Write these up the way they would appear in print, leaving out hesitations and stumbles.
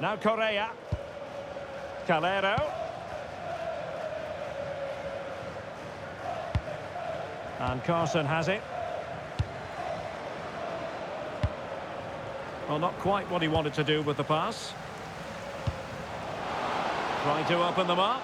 Now Correa. Calero. And Carson has it. Well, not quite what he wanted to do with the pass. Trying to open them up.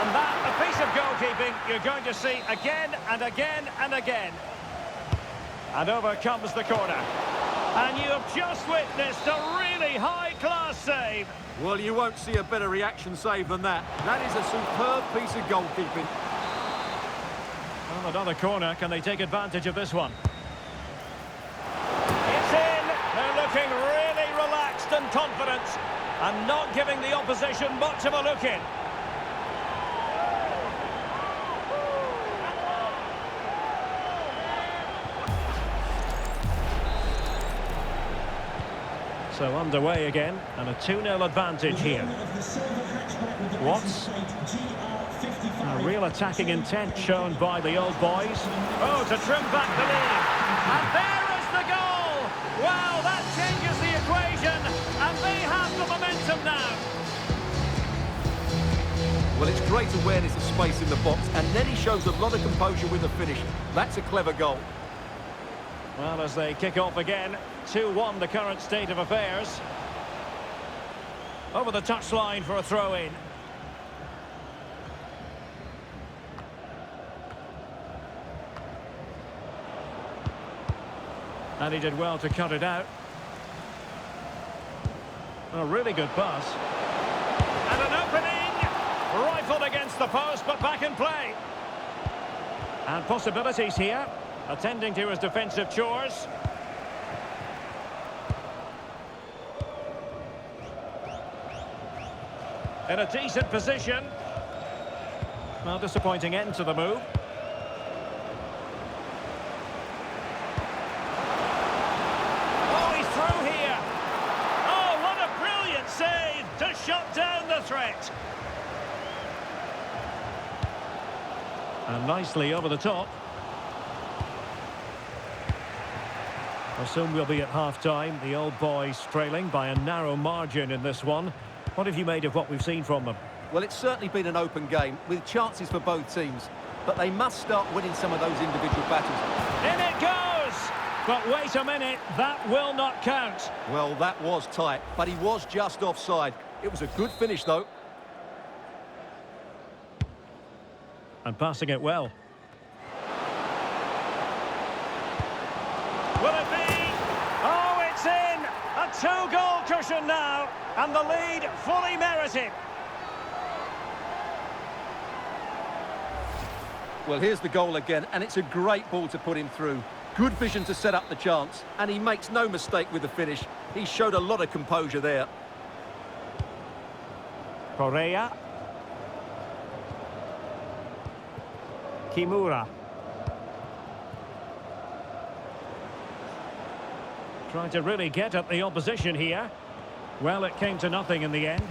And that, a piece of goalkeeping you're going to see again and again and again. And over comes the corner. And you have just witnessed a really high-class save. Well, you won't see a better reaction save than that. That is a superb piece of goalkeeping. Well, another corner. Can they take advantage of this one? It's in. They're looking really relaxed and confident and not giving the opposition much of a look in. So underway again, and a 2-0 advantage here. Watts. A real attacking intent shown by the old boys. Oh, to trim back the lead. And there is the goal! Wow, that changes the equation, and they have the momentum now. Well, it's great awareness of space in the box, and then he shows a lot of composure with the finish. That's a clever goal. Well, as they kick off again, 2-1 the current state of affairs. Over the touchline for a throw-in. And he did well to cut it out. A really good pass. And an opening! Rifled against the post, but back in play. And possibilities here. Attending to his defensive chores. In a decent position. Well, disappointing end to the move. Oh, he's through here. Oh, what a brilliant save to shut down the threat. And nicely over the top. I assume we'll be at half-time. The old boys trailing by a narrow margin in this one. What have you made of what we've seen from them? Well, it's certainly been an open game, with chances for both teams. But they must start winning some of those individual battles. In it goes! But wait a minute, that will not count. Well, that was tight, but he was just offside. It was a good finish, though. And passing it well. Will it be? Oh, it's in! A 2-goal cushion now, and the lead fully merited. Well, here's the goal again, and it's a great ball to put him through. Good vision to set up the chance, and he makes no mistake with the finish. He showed a lot of composure there. Correa. Kimura. Trying to really get at the opposition here. Well, it came to nothing in the end.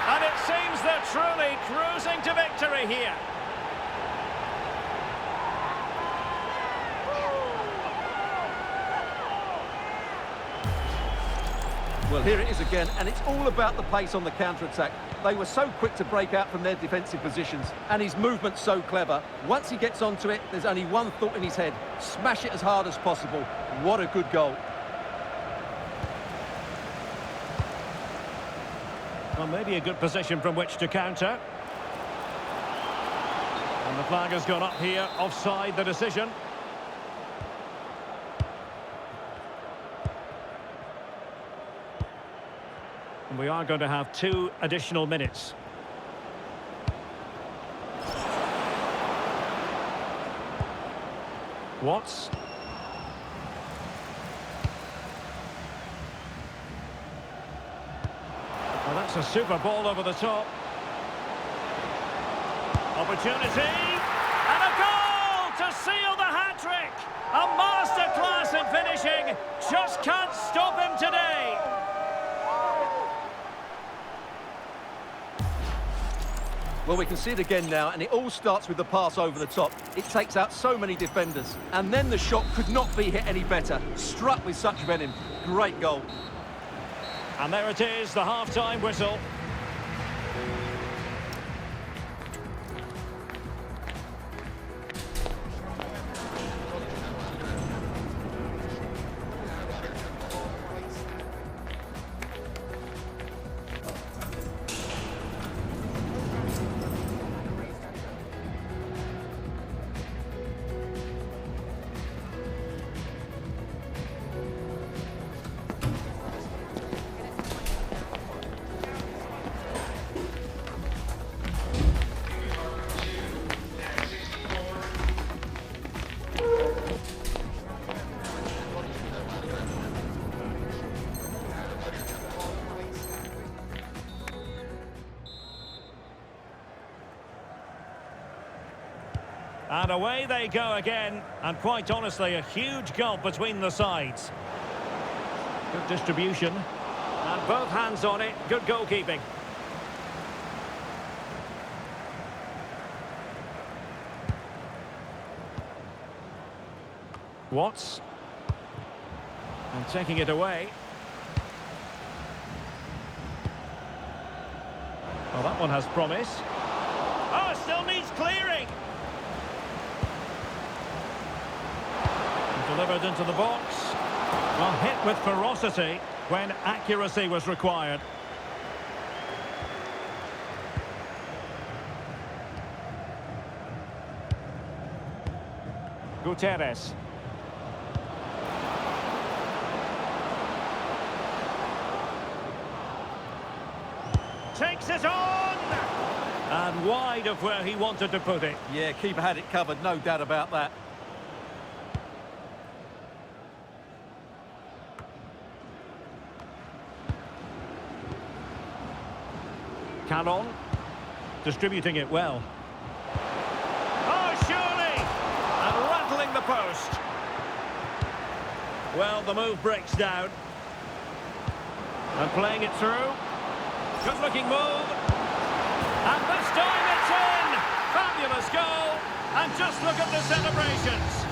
And it seems they're truly cruising to victory here. Well, here it is again, and it's all about the pace on the counter-attack. They were so quick to break out from their defensive positions, and his movement's so clever. Once he gets onto it, there's only one thought in his head. Smash it as hard as possible. What a good goal. Well, maybe a good position from which to counter. And the flag has gone up here, offside the decision. And we are going to have 2 additional minutes. Watts. Well, that's a super ball over the top. Opportunity. And a goal to seal the hat-trick. A masterclass in finishing. Just can't stop him today. Well, we can see it again now, and it all starts with the pass over the top. It takes out so many defenders. And then the shot could not be hit any better. Struck with such venom. Great goal. And there it is, the half-time whistle. And away they go again, and quite honestly, a huge gulf between the sides. Good distribution, and both hands on it, good goalkeeping. Watts. And taking it away. Well, that one has promise. Oh, it still needs clearing. Delivered into the box. Well, hit with ferocity when accuracy was required. Gutierrez. Takes it on! And wide of where he wanted to put it. Yeah, keeper had it covered, no doubt about that. Calon, distributing it well. Oh, surely! And rattling the post. Well, the move breaks down. And playing it through. Good-looking move. And this time it's in! Fabulous goal. And just look at the celebrations.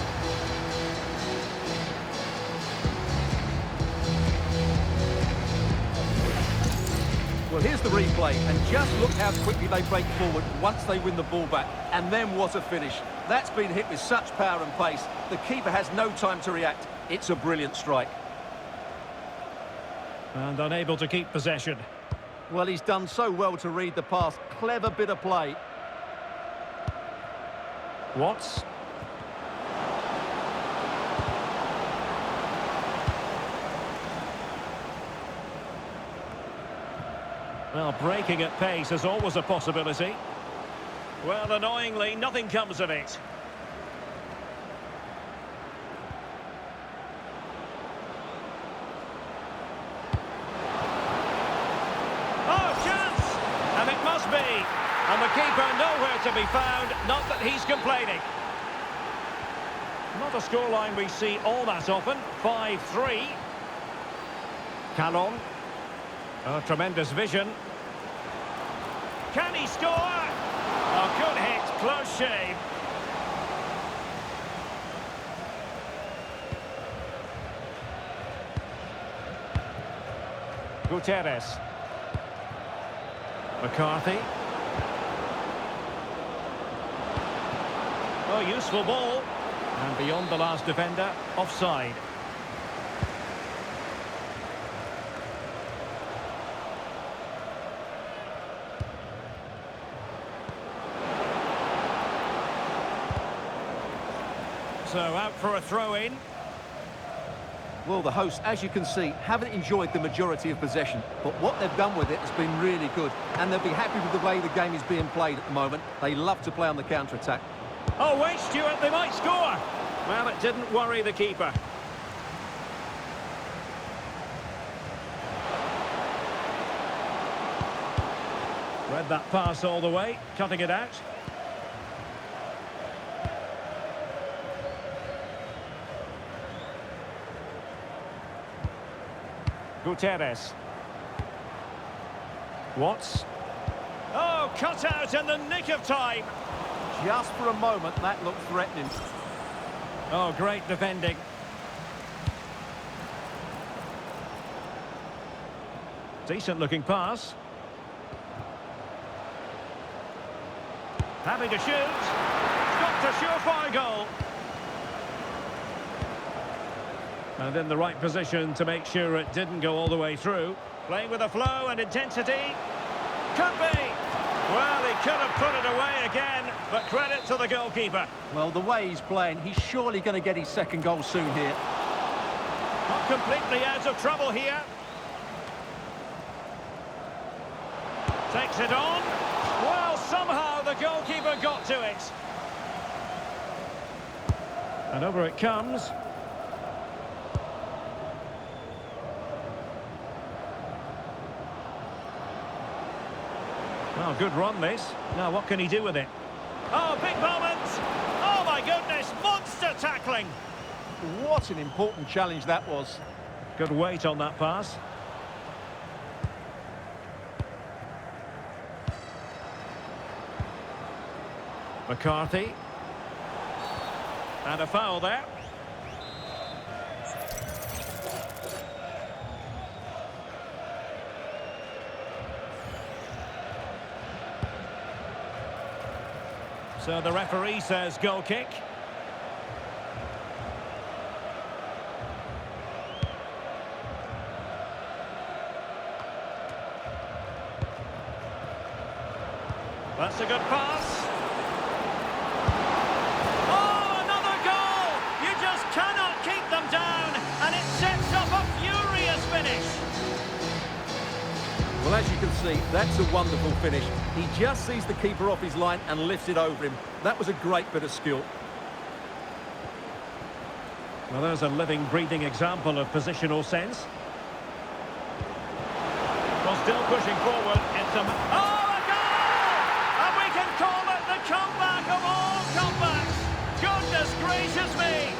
Well, here's the replay, and just look how quickly they break forward once they win the ball back. And then what a finish. That's been hit with such power and pace. The keeper has no time to react. It's a brilliant strike. And unable to keep possession. Well, he's done so well to read the pass. Clever bit of play. Watts. Well, breaking at pace is always a possibility. Well, annoyingly, nothing comes of it. Oh, chance! And it must be. And the keeper nowhere to be found, not that he's complaining. Not a scoreline we see all that often. 5-3. Calon. Oh, tremendous vision. Can he score? Oh, good hit, close shave. Gutierrez. McCarthy. Oh, useful ball. And beyond the last defender, offside. So out for a throw-in. Well, the hosts, as you can see, haven't enjoyed the majority of possession, but what they've done with it has been really good, and they'll be happy with the way the game is being played at the moment. They love to play on the counter-attack. Oh, wait, Stuart, they might score. Well, it didn't worry the keeper. Read that pass all the way, cutting it out. Gutierrez. Watts. Oh, cut out in the nick of time. Just for a moment, that looked threatening. Oh, great defending. Decent looking pass. Happy to shoot. Got a surefire goal. And in the right position to make sure it didn't go all the way through. Playing with a flow and intensity. Could be. Well, he could have put it away again, but credit to the goalkeeper. Well, the way he's playing, he's surely going to get his second goal soon here. Not completely out of trouble here. Takes it on. Well, somehow the goalkeeper got to it. And over it comes. Well, good run this. Now what can he do with it? Oh, big moment! Oh my goodness, monster tackling! What an important challenge that was. Good weight on that pass. McCarthy. And a foul there. So the referee says goal kick. That's a good pass. Oh, another goal! You just cannot keep them down, and it sets up a furious finish. Well, as you can see, that's a wonderful finish. He just sees the keeper off his line and lifts it over him. That was a great bit of skill. Well, there's a living, breathing example of positional sense. Well, still pushing forward. It's a... Oh, a goal! And we can call it the comeback of all comebacks. Goodness gracious me!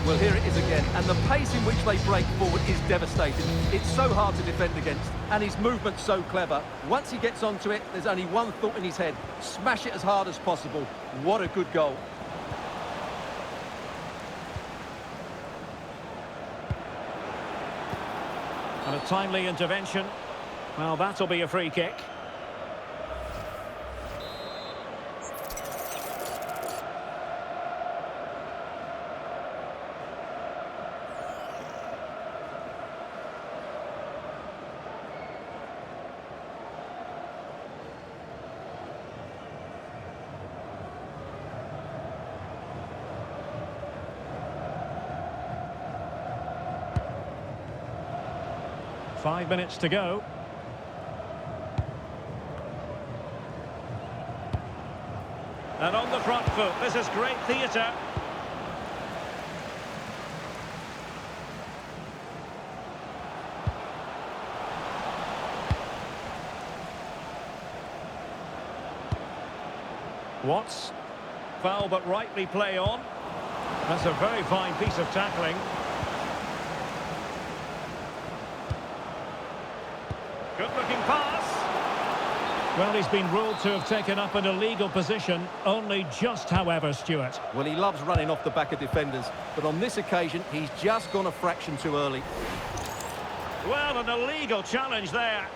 Well, here it is again, and the pace in which they break forward is devastating. It's so hard to defend against, and his movement's so clever. Once he gets onto it, there's only one thought in his head. Smash it as hard as possible. What a good goal. And a timely intervention. Well, that'll be a free kick. Five minutes to go. And on the front foot, this is great theatre. Watts. Foul but rightly play on. That's a very fine piece of tackling. Good-looking pass. Well, he's been ruled to have taken up an illegal position, only just, however, Stuart. Well, he loves running off the back of defenders, but on this occasion, he's just gone a fraction too early. Well, an illegal challenge there.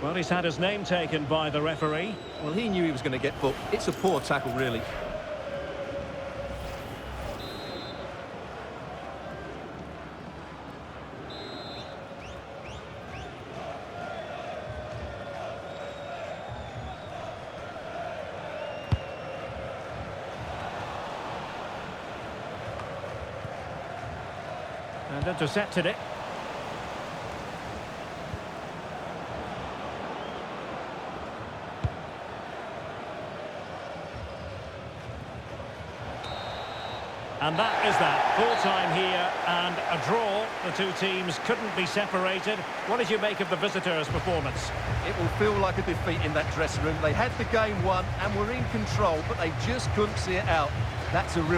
Well, he's had his name taken by the referee. Well, he knew he was going to get booked. It's a poor tackle, really. And intercepted it. And that is that. Full time here and a draw. The two teams couldn't be separated. What did you make of the visitors' performance? It will feel like a defeat in that dressing room. They had the game won and were in control, but they just couldn't see it out. That's a real